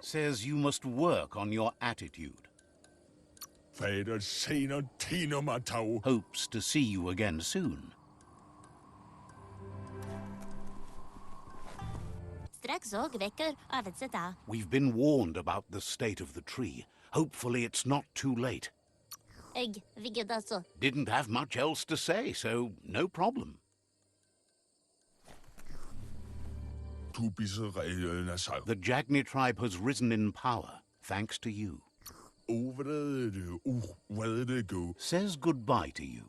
Says you must work on your attitude. Hopes to see you again soon. We've been warned about the state of the tree. Hopefully it's not too late. Didn't have much else to say, so no problem. The Jagni tribe has risen in power, thanks to you. Says goodbye to you.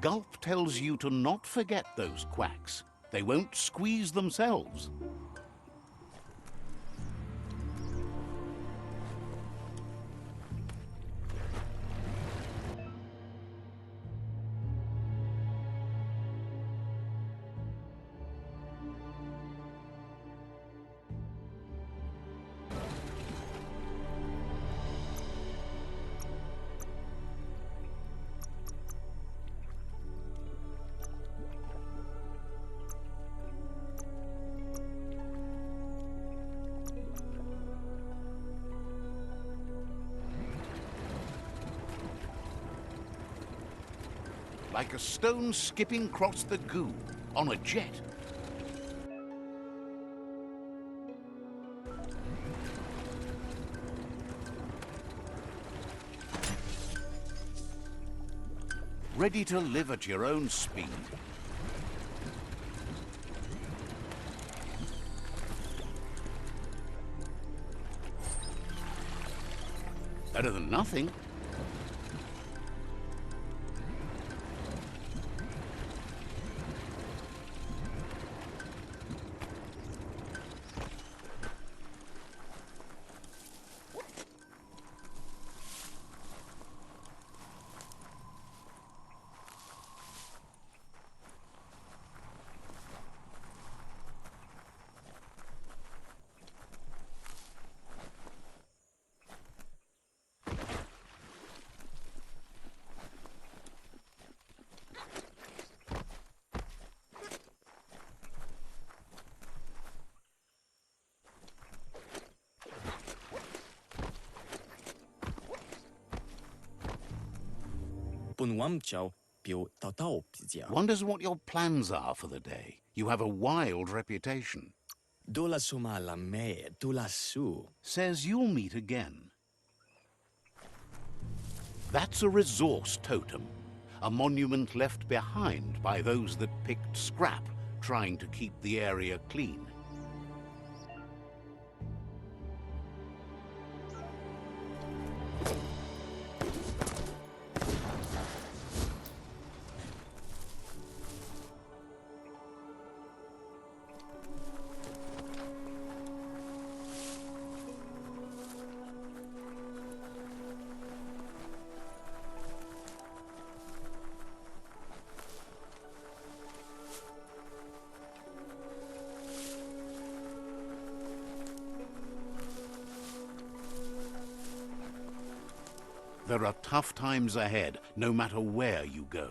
Gulp tells you to not forget those quacks. They won't squeeze themselves. Like a stone skipping across the goo on a jet. Ready to live at your own speed. Better than nothing. Wonders what your plans are for the day. You have a wild reputation. Says you'll meet again. That's a resource totem, a monument left behind by those that picked scrap, trying to keep the area clean. There are tough times ahead, no matter where you go.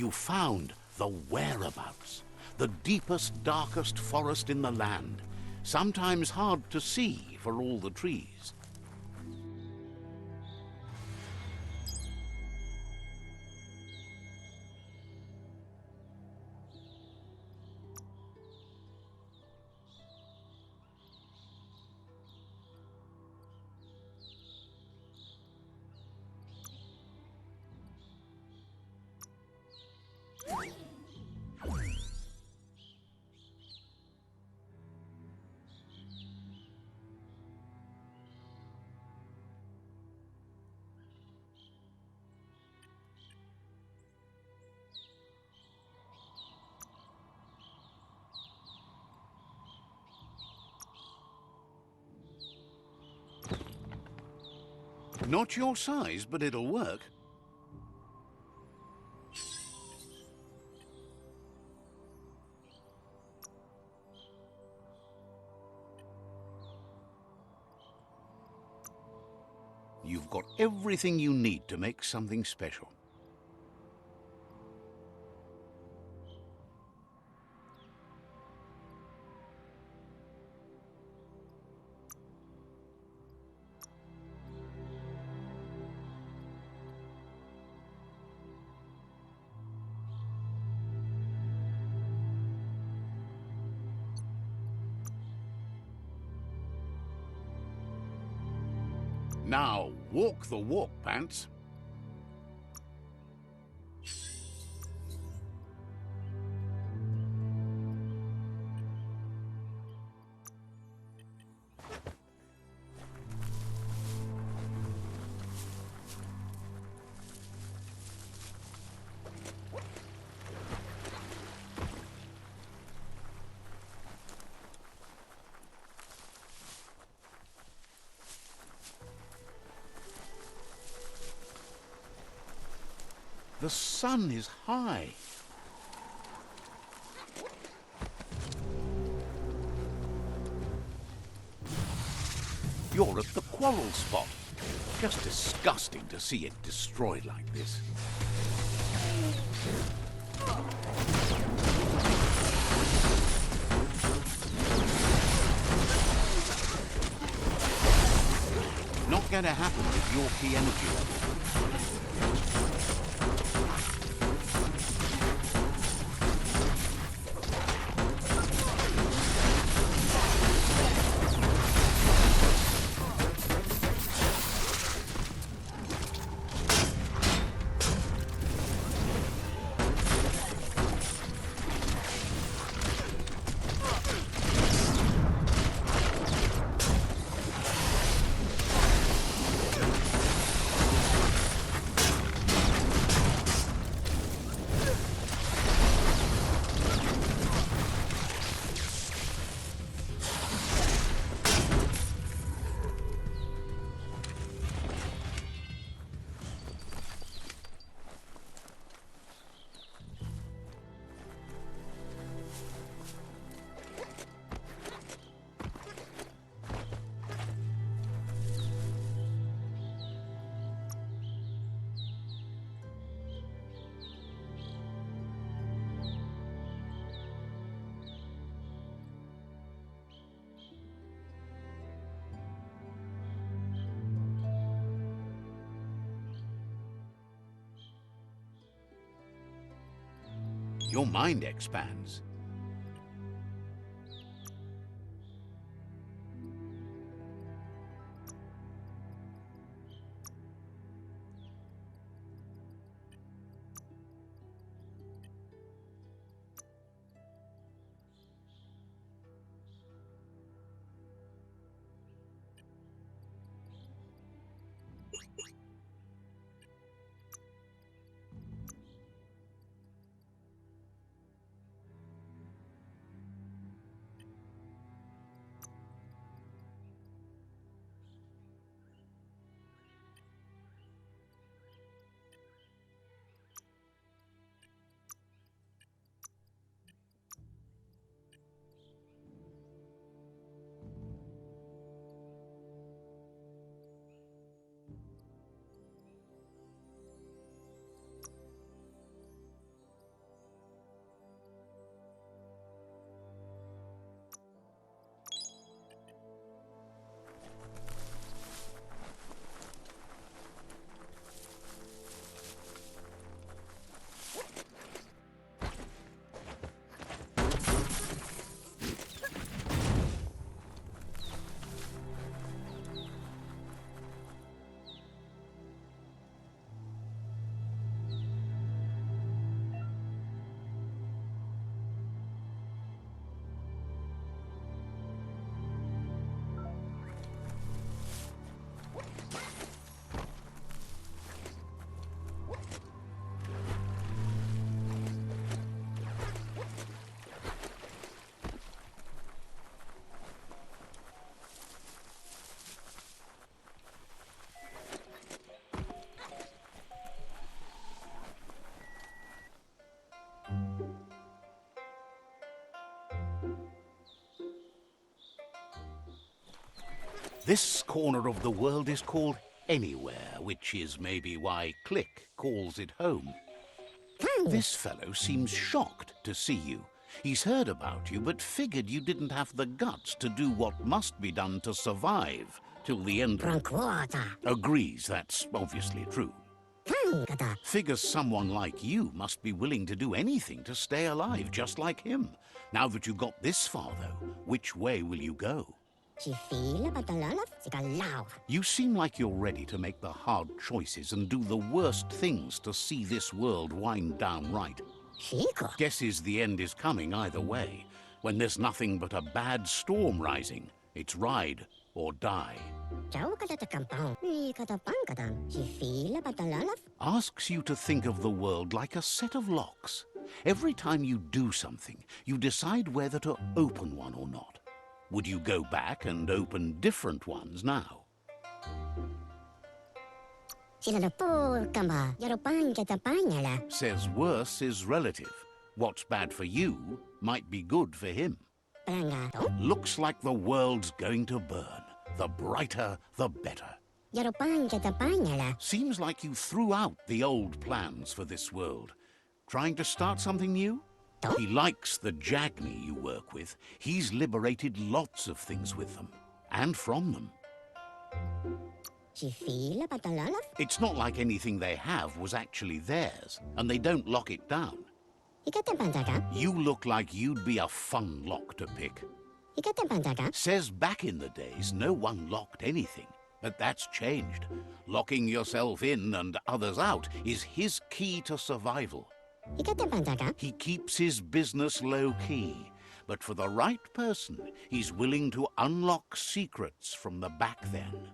You found the whereabouts, the deepest, darkest forest in the land, sometimes hard to see for all the trees. Not your size, but it'll work. You've got everything you need to make something special. Now, walk the walk, Pants. The sun is high. You're at the quarrel spot. Just disgusting to see it destroyed like this. Not going to happen with your key energy level. Your mind expands. This corner of the world is called Anywhere, which is maybe why Click calls it home. This fellow seems shocked to see you. He's heard about you, but figured you didn't have the guts to do what must be done to survive till the end. Agrees that's obviously true. Figures someone like you must be willing to do anything to stay alive, just like him. Now that you got this far, though, which way will you go? You seem like you're ready to make the hard choices and do the worst things to see this world wind down right. Guesses the end is coming either way. When there's nothing but a bad storm rising, it's ride or die. Asks you to think of the world like a set of locks. Every time you do something, you decide whether to open one or not. Would you go back and open different ones now? Says worse is relative. What's bad for you might be good for him. Looks like the world's going to burn. The brighter, the better. Seems like you threw out the old plans for this world. Trying to start something new? He likes the Jagni you work with. He's liberated lots of things with them, and from them. It's not like anything they have was actually theirs, and they don't lock it down. You look like you'd be a fun lock to pick. Says back in the days, no one locked anything, but that's changed. Locking yourself in and others out is his key to survival. He keeps his business low-key, but for the right person, he's willing to unlock secrets from the back then.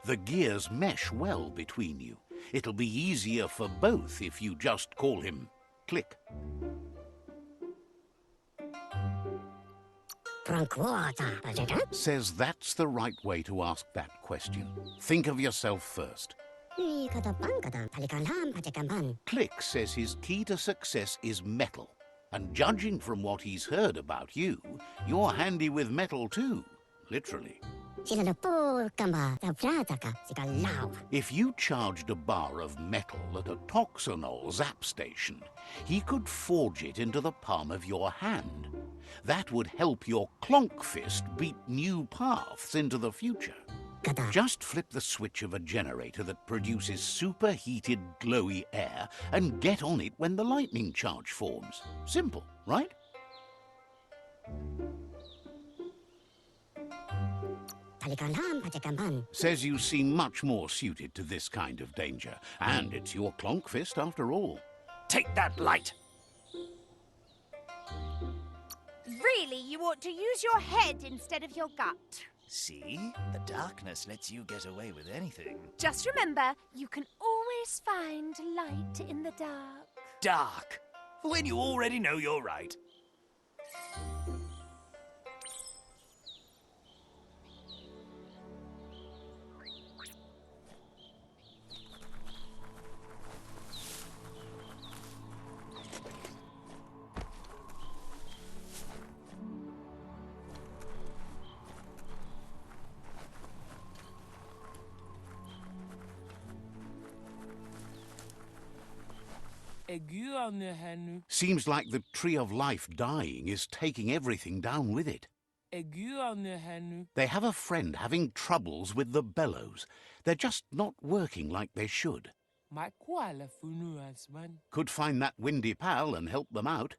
The gears mesh well between you. It'll be easier for both if you just call him Click. Says that's the right way to ask that question. Think of yourself first. Click says his key to success is metal. And judging from what he's heard about you, you're handy with metal too, literally. If you charged a bar of metal at a Toxanol zap station, he could forge it into the palm of your hand. That would help your clonk fist beat new paths into the future. Just flip the switch of a generator that produces superheated, glowy air and get on it when the lightning charge forms. Simple, right? Says you seem much more suited to this kind of danger, and it's your clonk fist after all. Take that light! Really, you ought to use your head instead of your gut. See? The darkness lets you get away with anything. Just remember, you can always find light in the dark. Dark? When you already know you're right. Seems like the Tree of Life dying is taking everything down with it. They have a friend having troubles with the bellows. They're just not working like they should. Could find that windy pal and help them out.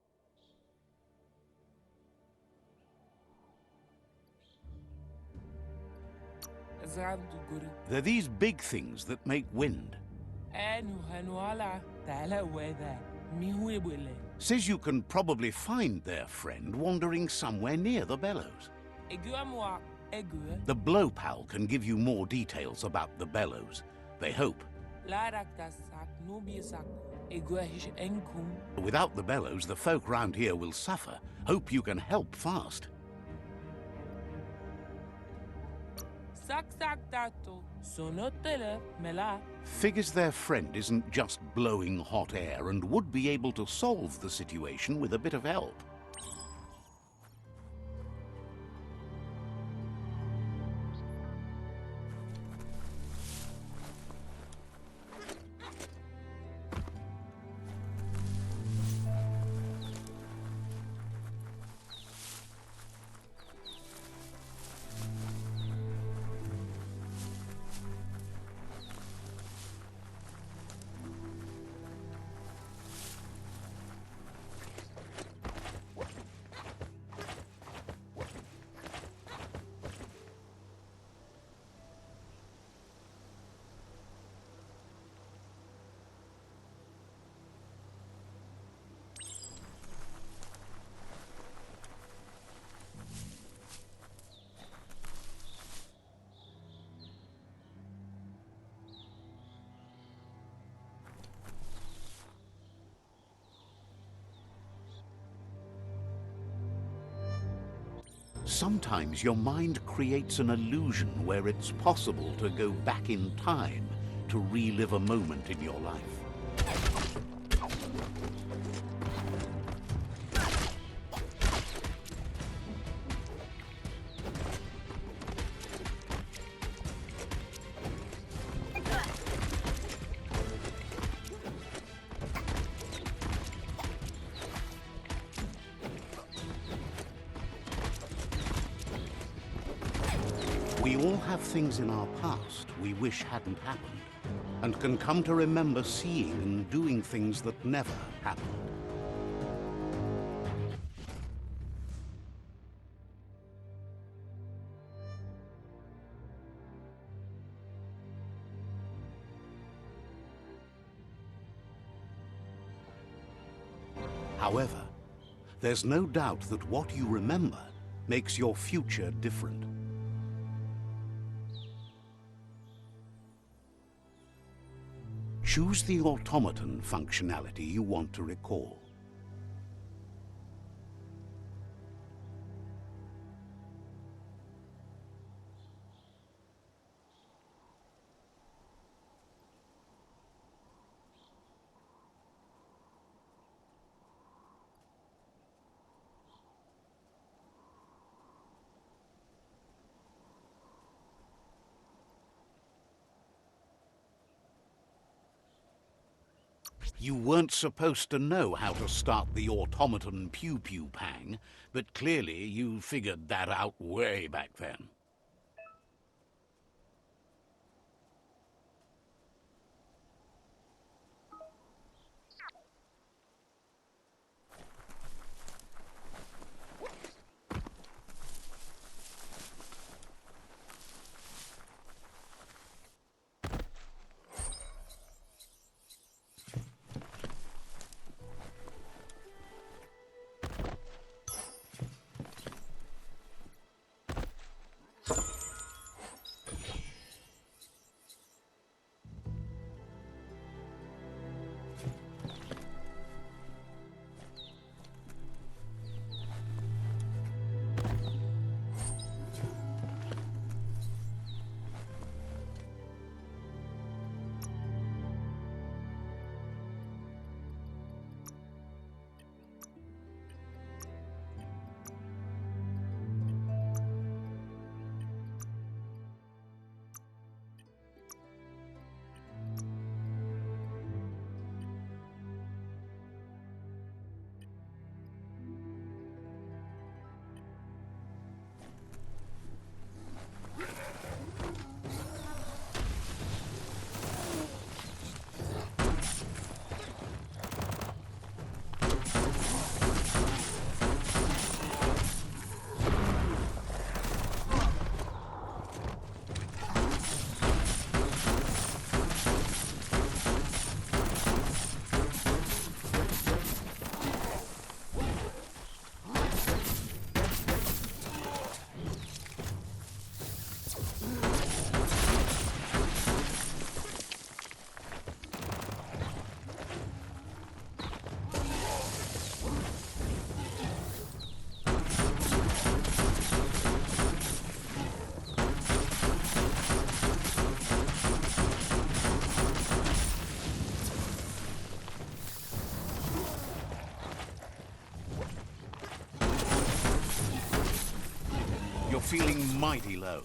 They're these big things that make wind. Says you can probably find their friend wandering somewhere near the bellows. The blow pal can give you more details about the bellows. They hope. Without the bellows, the folk round here will suffer. Hope you can help fast. Figures their friend isn't just blowing hot air and would be able to solve the situation with a bit of help. Sometimes your mind creates an illusion where it's possible to go back in time to relive a moment in your life. We all have things in our past we wish hadn't happened, and can come to remember seeing and doing things that never happened. However, there's no doubt that what you remember makes your future different. Choose the automaton functionality you want to recall. You weren't supposed to know how to start the automaton pew-pew pang, but clearly you figured that out way back then. You're feeling mighty low.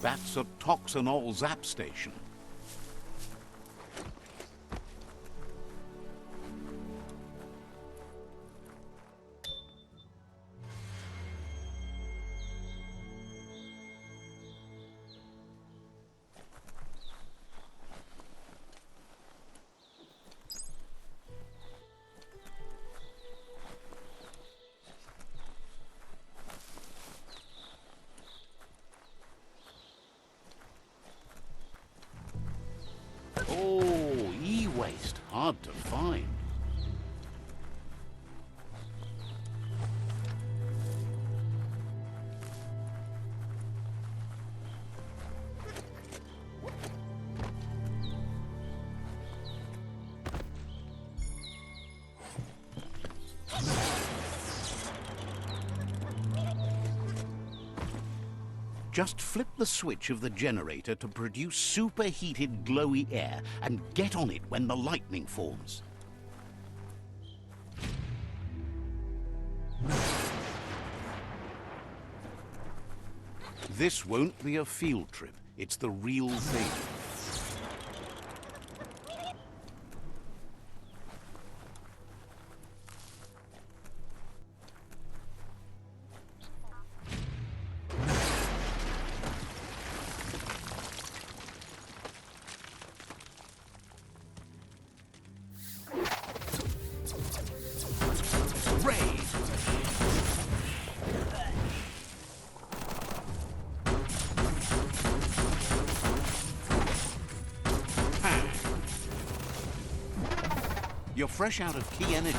That's a toxinol zap station. Oh, e-waste. Hard to find. Just flip the switch of the generator to produce superheated glowy air and get on it when the lightning forms. This won't be a field trip. It's the real thing. You're fresh out of key energy.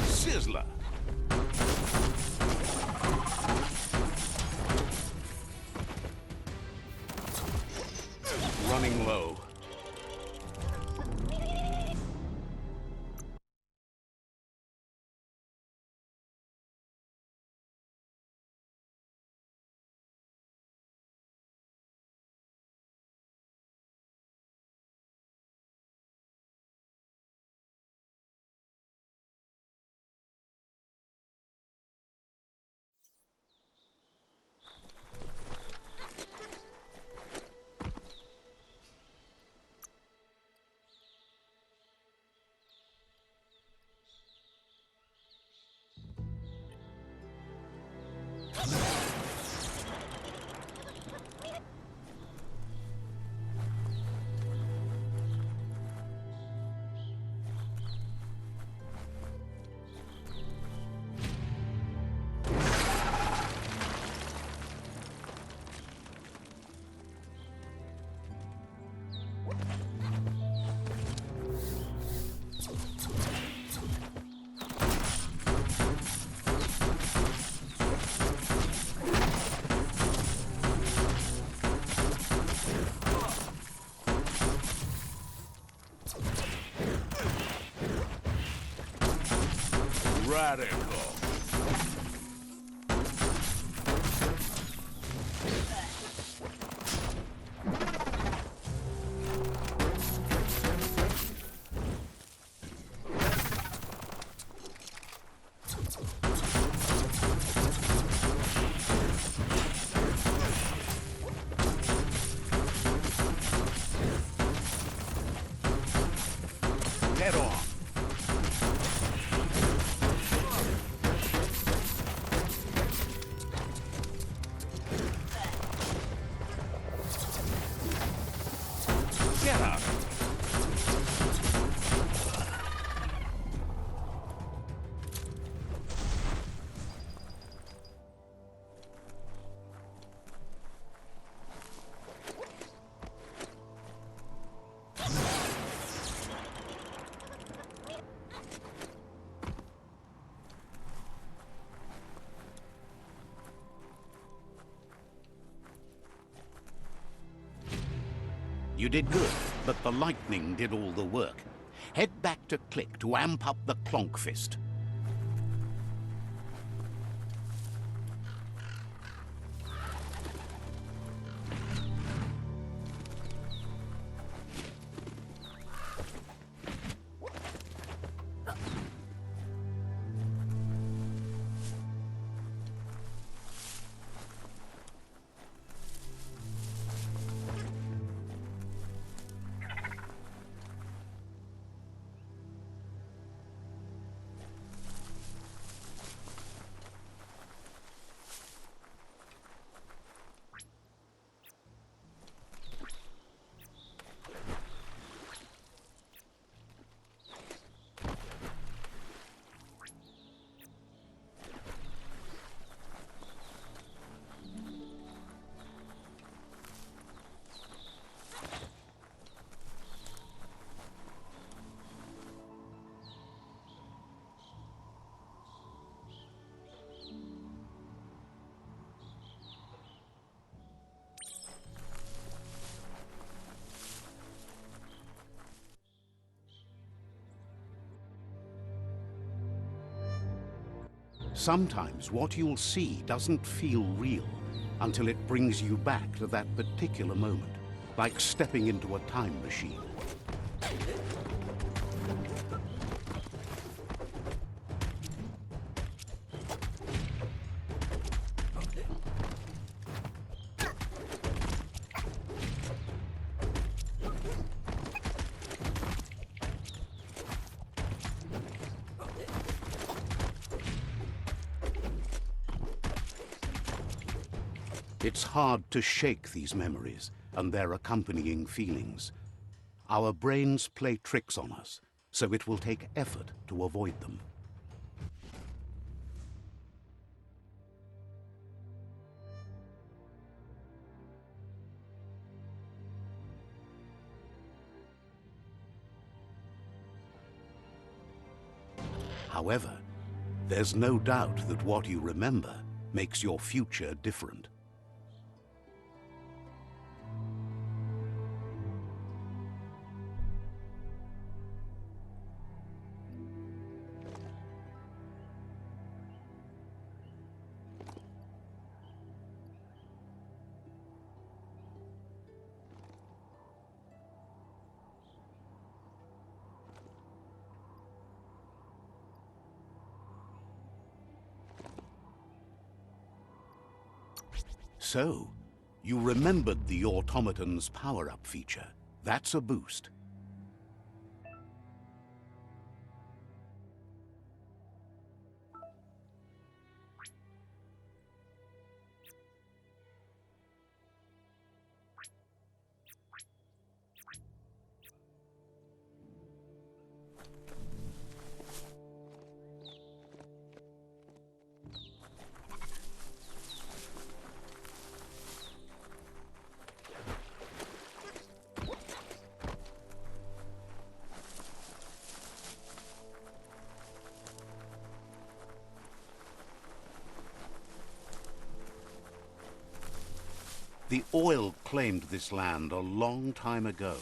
Sizzler. Running low. Radical. Head on. Get up. You did good, but the lightning did all the work. Head back to Click to amp up the Clonk Fist. Sometimes what you'll see doesn't feel real until it brings you back to that particular moment, like stepping into a time machine. It's hard to shake these memories and their accompanying feelings. Our brains play tricks on us, so it will take effort to avoid them. However, there's no doubt that what you remember makes your future different. So, you remembered the automaton's power-up feature. That's a boost. The oil claimed this land a long time ago.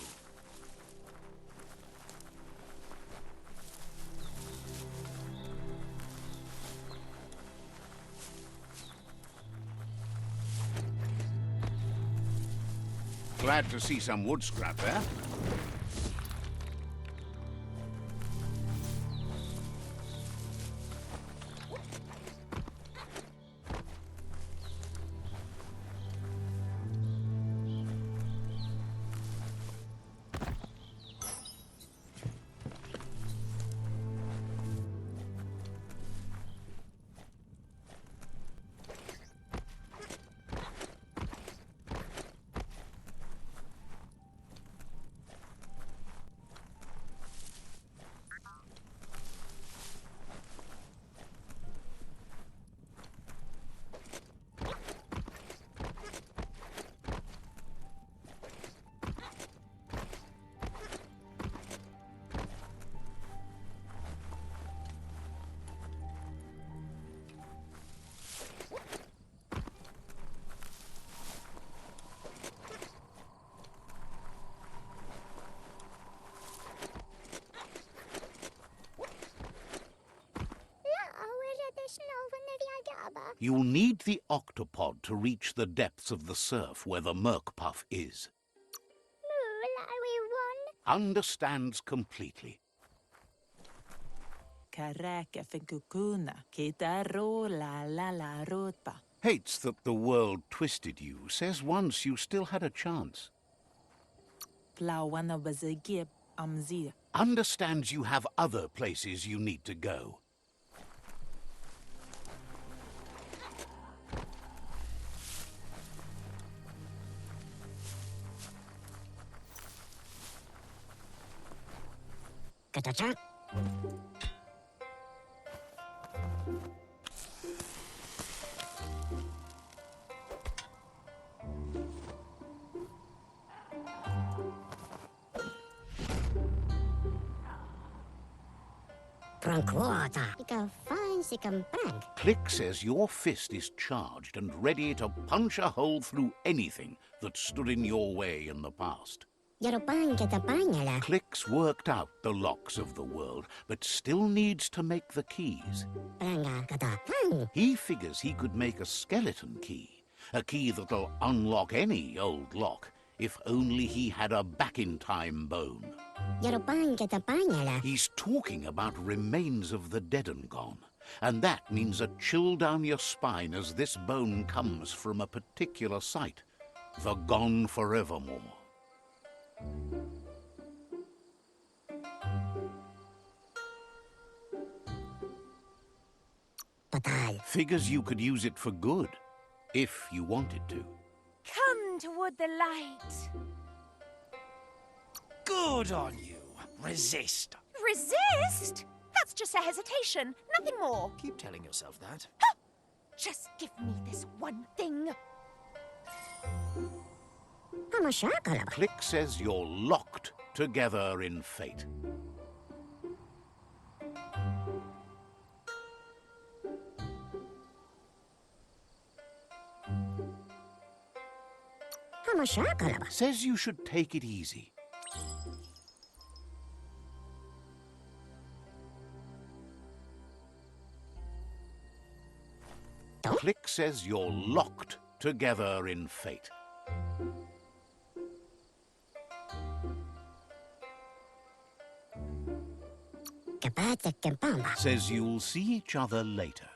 Glad to see some wood scrap there. You'll need the octopod to reach the depths of the surf where the Merkpuff is. Understands completely. Hates that the world twisted you. Says once you still had a chance. Understands you have other places you need to go. Click says your fist is charged and ready to punch a hole through anything that stood in your way in the past. Click's worked out the locks of the world, but still needs to make the keys. He figures he could make a skeleton key, a key that'll unlock any old lock, if only he had a back-in-time bone. He's talking about remains of the dead and gone, and that means a chill down your spine as this bone comes from a particular site, the gone forevermore. Figures you could use it for good, if you wanted to. Come toward the light. Good on you. Resist. Resist? That's just a hesitation, nothing more. Keep telling yourself that. Just give me this one thing. Click says you're locked together in fate. Says you should take it easy. Click says you're locked together in fate. Says you'll see each other later.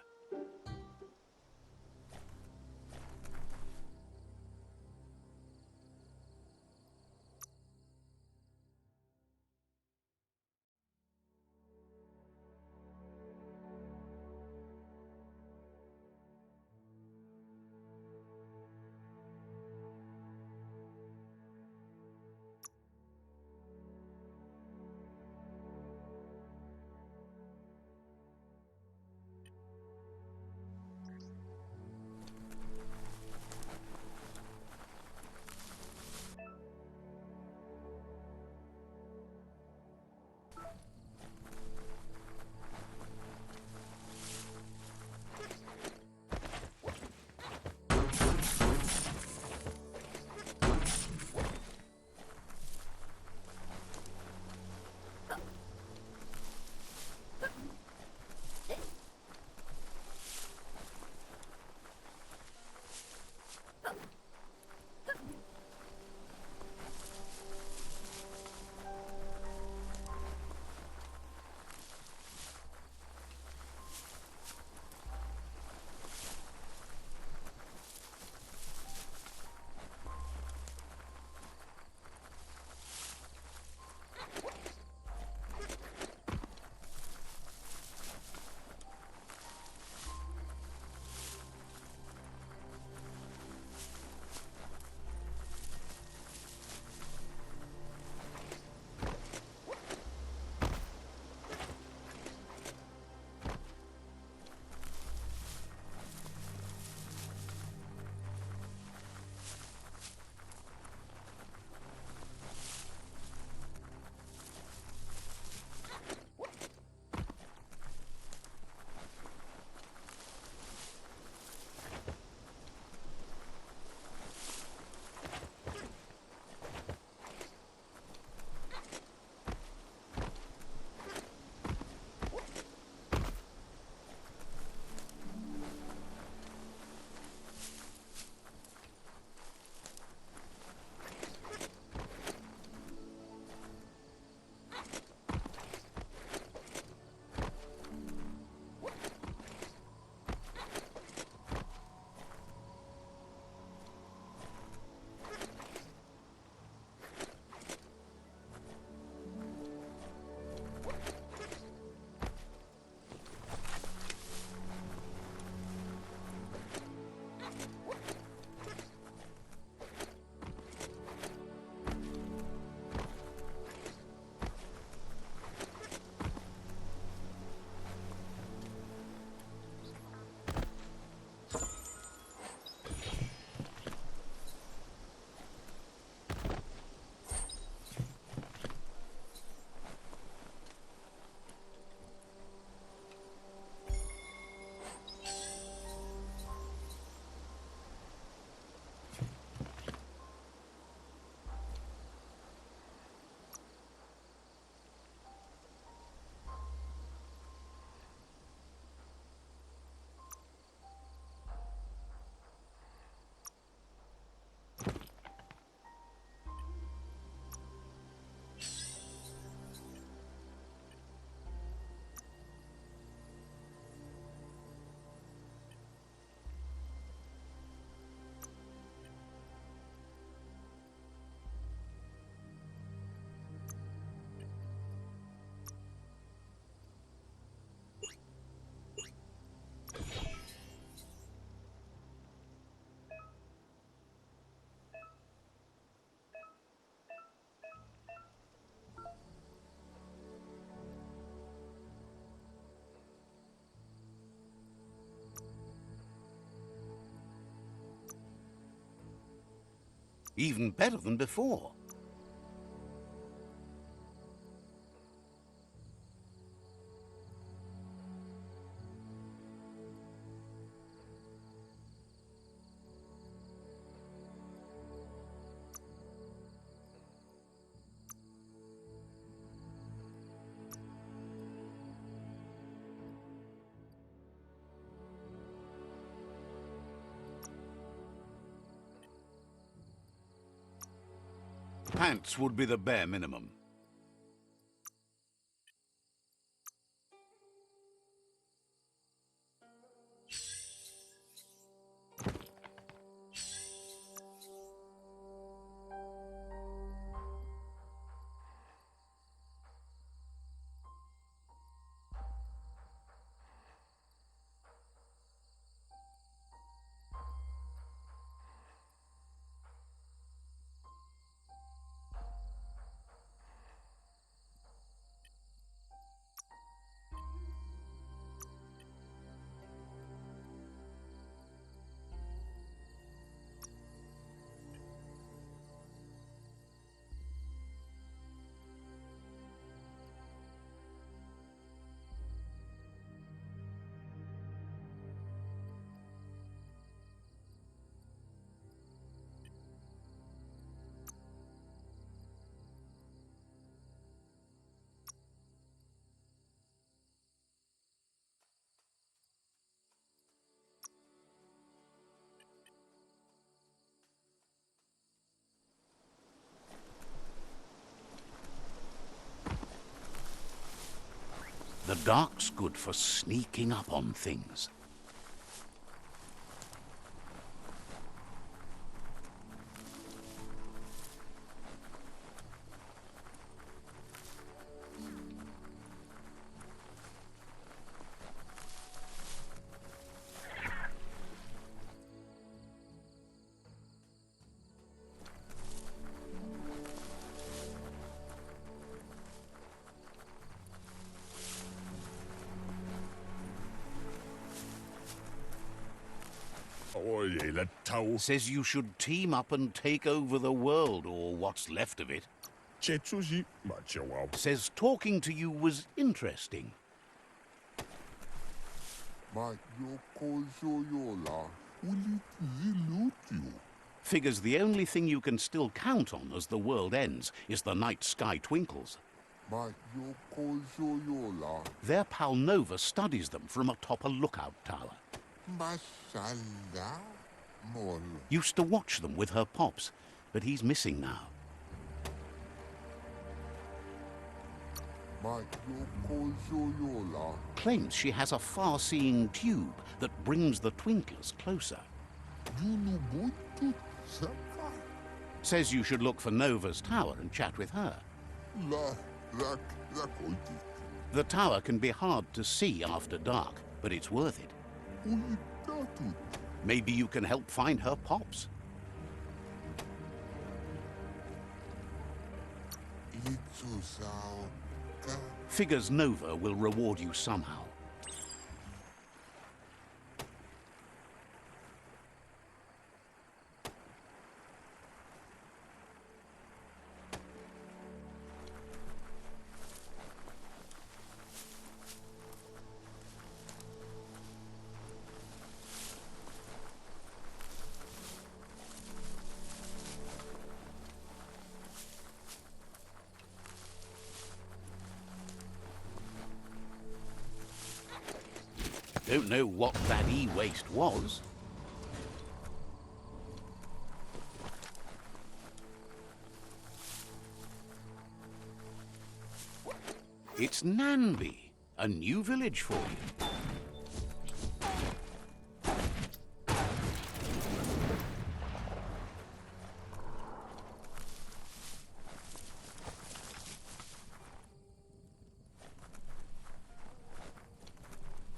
Even better than before. Pants would be the bare minimum. The dark's good for sneaking up on things. Says you should team up and take over the world, or what's left of it. Says talking to you was interesting. Figures the only thing you can still count on as the world ends is the night sky twinkles. Their pal Nova studies them from atop a lookout tower. Used to watch them with her pops, but he's missing now. Claims she has a far-seeing tube that brings the twinklers closer. Says you should look for Nova's tower and chat with her. The tower can be hard to see after dark, but it's worth it. Maybe you can help find her pops. Figures Nova will reward you somehow. Don't know what that e-waste was. It's Nanby, a new village for you.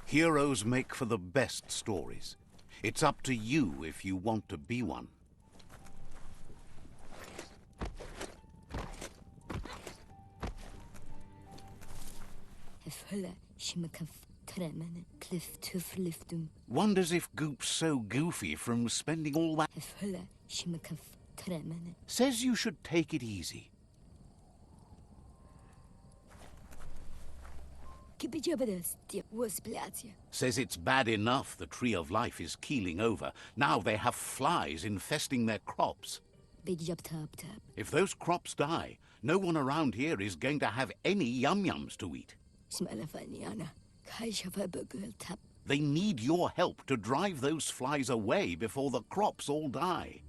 Heroes make for the best stories. It's up to you if you want to be one. Wonders if Goop's so goofy from spending all that. Tremene. Says you should take it easy. Says it's bad enough the Tree of Life is keeling over. Now they have flies infesting their crops. If those crops die, no one around here is going to have any yum-yums to eat. They need your help to drive those flies away before the crops all die.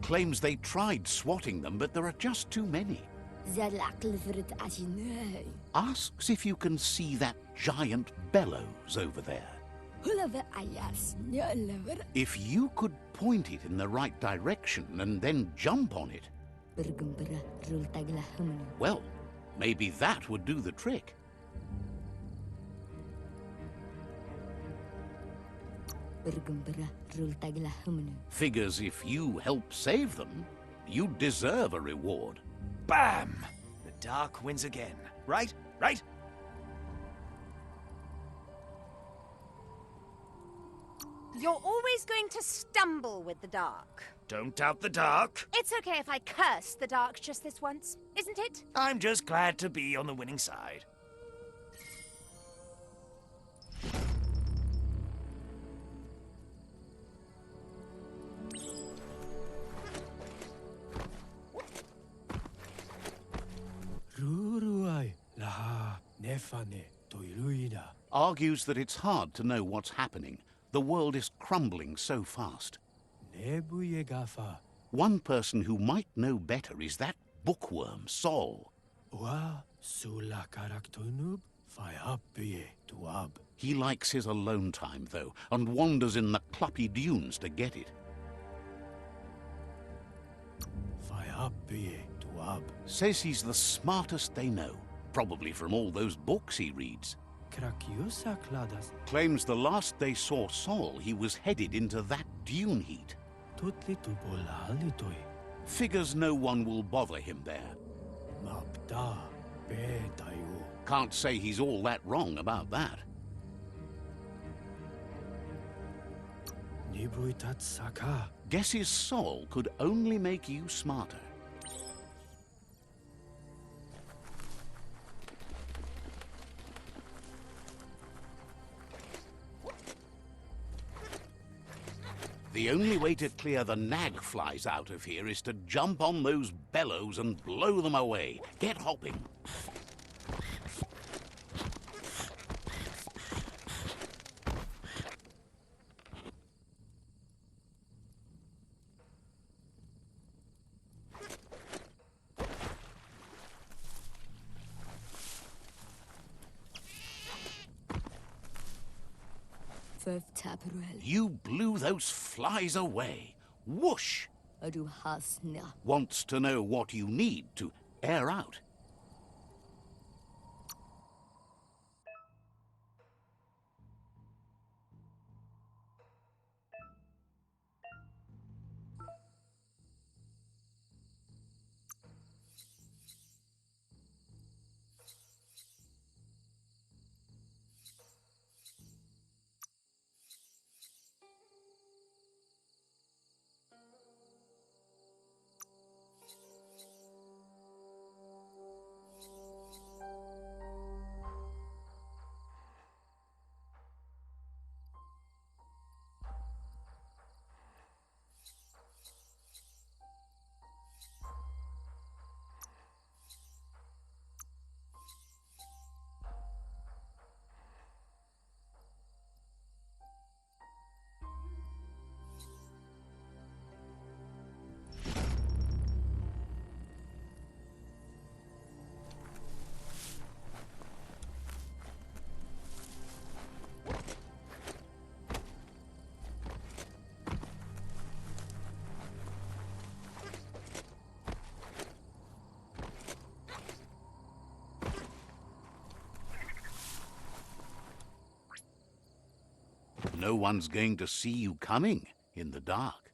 Claims they tried swatting them, but there are just too many. Asks if you can see that giant bellows over there. If you could point it in the right direction and then jump on it, well, maybe that would do the trick. Figures if you help save them, you deserve a reward. Bam! The dark wins again. Right? Right? You're always going to stumble with the dark. Don't doubt the dark. It's okay if I curse the dark just this once, isn't it? I'm just glad to be on the winning side. Argues that it's hard to know what's happening. The world is crumbling so fast. One person who might know better is that bookworm, Sol. He likes his alone time, though, and wanders in the cluppy dunes to get it. Says he's the smartest they know, probably from all those books he reads. Claims the last they saw Sol, he was headed into that dune heat. Figures no one will bother him there. Can't say he's all that wrong about that. Guesses Sol could only make you smarter. The only way to clear the nag flies out of here is to jump on those bellows and blow them away. Get hopping. You blew those flies away. Whoosh! Wants to know what you need to air out. No one's going to see you coming in the dark.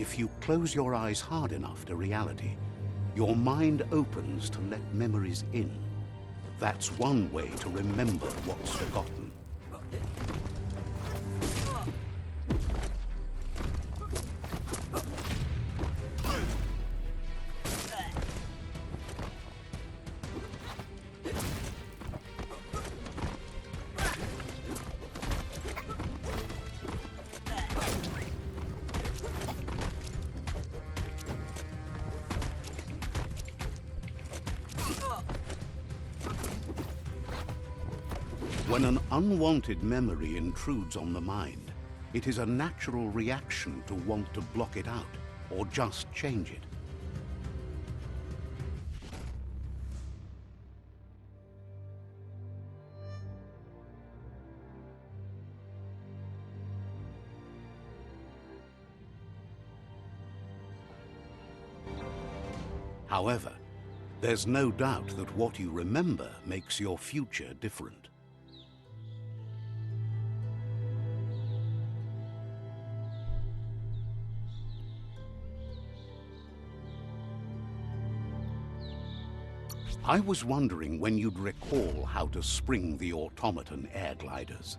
If you close your eyes hard enough to reality, your mind opens to let memories in. That's one way to remember what's forgotten. When an unwanted memory intrudes on the mind, it is a natural reaction to want to block it out or just change it. However, there's no doubt that what you remember makes your future different. I was wondering when you'd recall how to spring the automaton air gliders.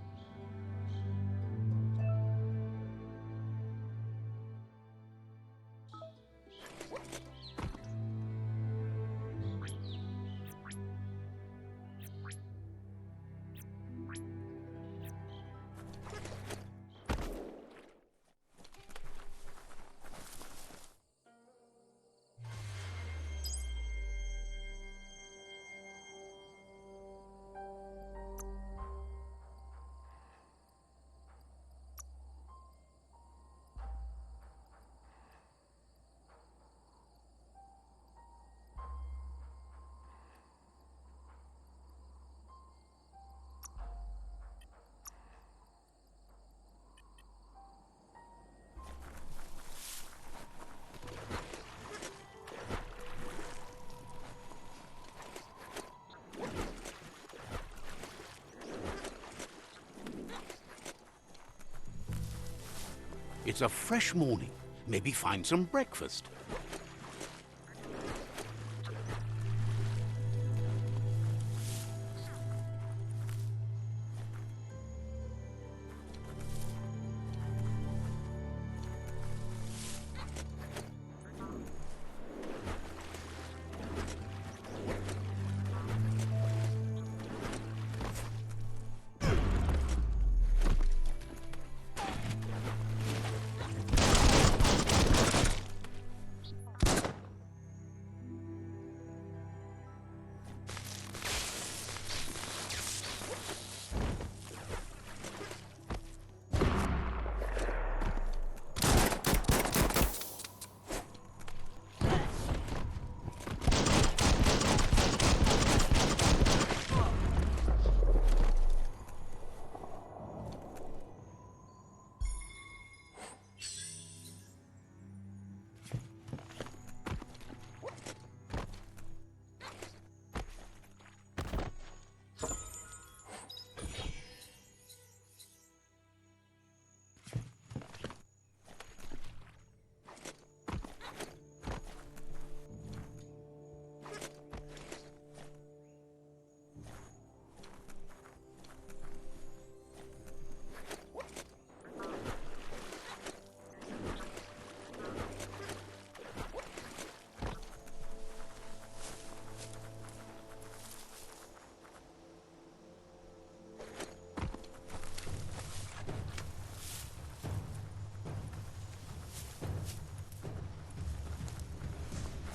It's a fresh morning. Maybe find some breakfast.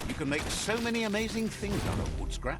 You can make so many amazing things out of wood scrap.